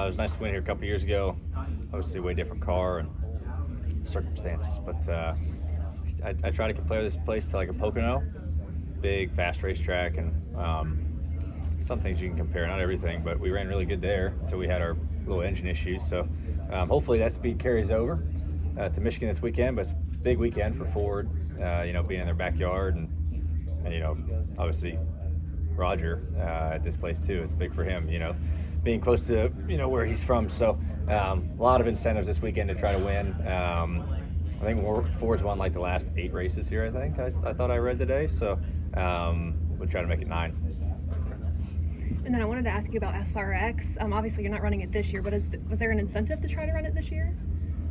It was nice to win here a couple years ago. Obviously, a way different car and circumstances, but I try to compare this place to like a Pocono, big, fast racetrack, and some things you can compare. Not everything, but we ran really good there until we had our little engine issues. So hopefully that speed carries over to Michigan this weekend. But it's a big weekend for Ford. Being in their backyard and obviously Roger at this place too. It's big for him. Being close to where he's from. So a lot of incentives this weekend to try to win. I think Ford's won like the last 8 races here. I think I thought I read today. So we'll try to make it 9. And then I wanted to ask you about SRX. Obviously you're not running it this year, but was there an incentive to try to run it this year?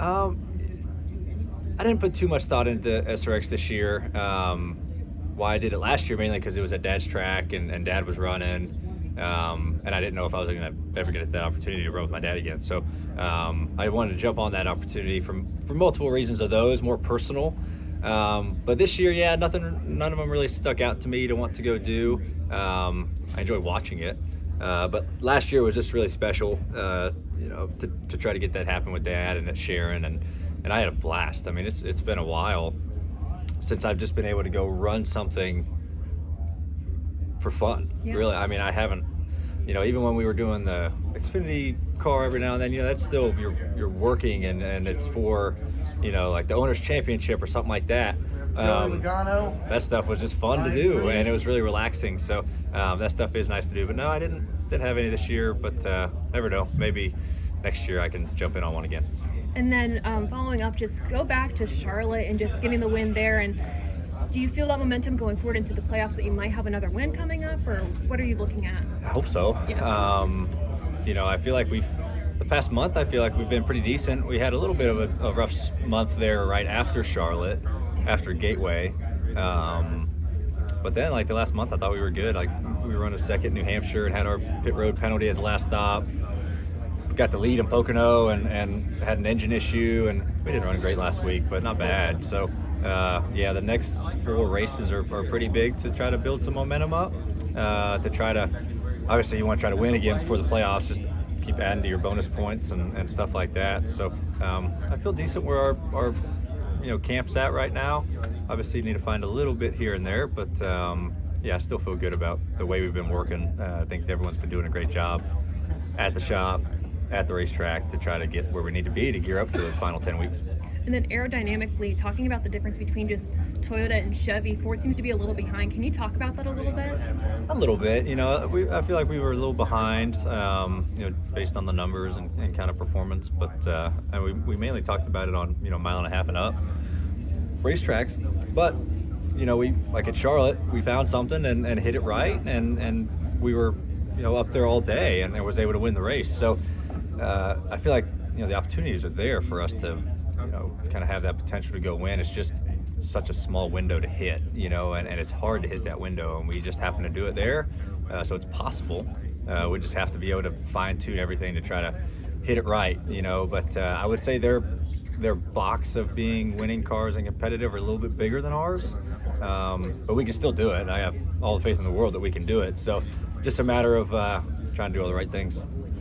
I didn't put too much thought into SRX this year. Why I did it last year mainly because it was at Dad's track and Dad was running. And I didn't know if I was going to ever get that opportunity to run with my dad again. So I wanted to jump on that opportunity for multiple reasons of those, more personal. But this year, none of them really stuck out to me to want to go do. I enjoy watching it. But last year was just really special, to try to get that happen with Dad and at Sharon. And I had a blast. I mean, it's been a while since I've just been able to go run something for fun. Yeah. Really, I mean, I haven't, even when we were doing the Xfinity car every now and then, that's still, you're working and it's for, like the Owners Championship or something like that. That stuff was just fun to do and it was really relaxing. So that stuff is nice to do. But no, I didn't have any this year, but never know. Maybe next year I can jump in on one again. And then following up, just go back to Charlotte and just getting the win there. And do you feel that momentum going forward into the playoffs that you might have another win coming up, or what are you looking at? I hope so. Yeah. I feel like the past month, I feel like we've been pretty decent. We had a little bit of a rough month there right after Charlotte, after Gateway. But then, like the last month, I thought we were good. Like we were running second in New Hampshire and had our pit road penalty at the last stop. Got the lead in Pocono and had an engine issue, and we didn't run great last week, but not bad. So the next 4 races are pretty big to try to build some momentum up, to try to, obviously you want to try to win again before the playoffs, just keep adding to your bonus points and stuff like that. So I feel decent where our camp's at right now. Obviously you need to find a little bit here and there, but I still feel good about the way we've been working. I think everyone's been doing a great job at the shop, at the racetrack, to try to get where we need to be to gear up for those final 10 weeks. And then aerodynamically, talking about the difference between just Toyota and Chevy, Ford seems to be a little behind. Can you talk about that a little bit? A little bit. I feel like we were a little behind, based on the numbers and kind of performance. But and we mainly talked about it on mile and a half and up racetracks. But we, like at Charlotte, we found something and hit it right, and we were up there all day and was able to win the race. So I feel like the opportunities are there for us to kind of have that potential to go win. It's just such a small window to hit, and it's hard to hit that window, and we just happen to do it there. So it's possible. We just have to be able to fine tune everything to try to hit it right, but I would say their box of being winning cars and competitive are a little bit bigger than ours, but we can still do it. I have all the faith in the world that we can do it. So just a matter of trying to do all the right things.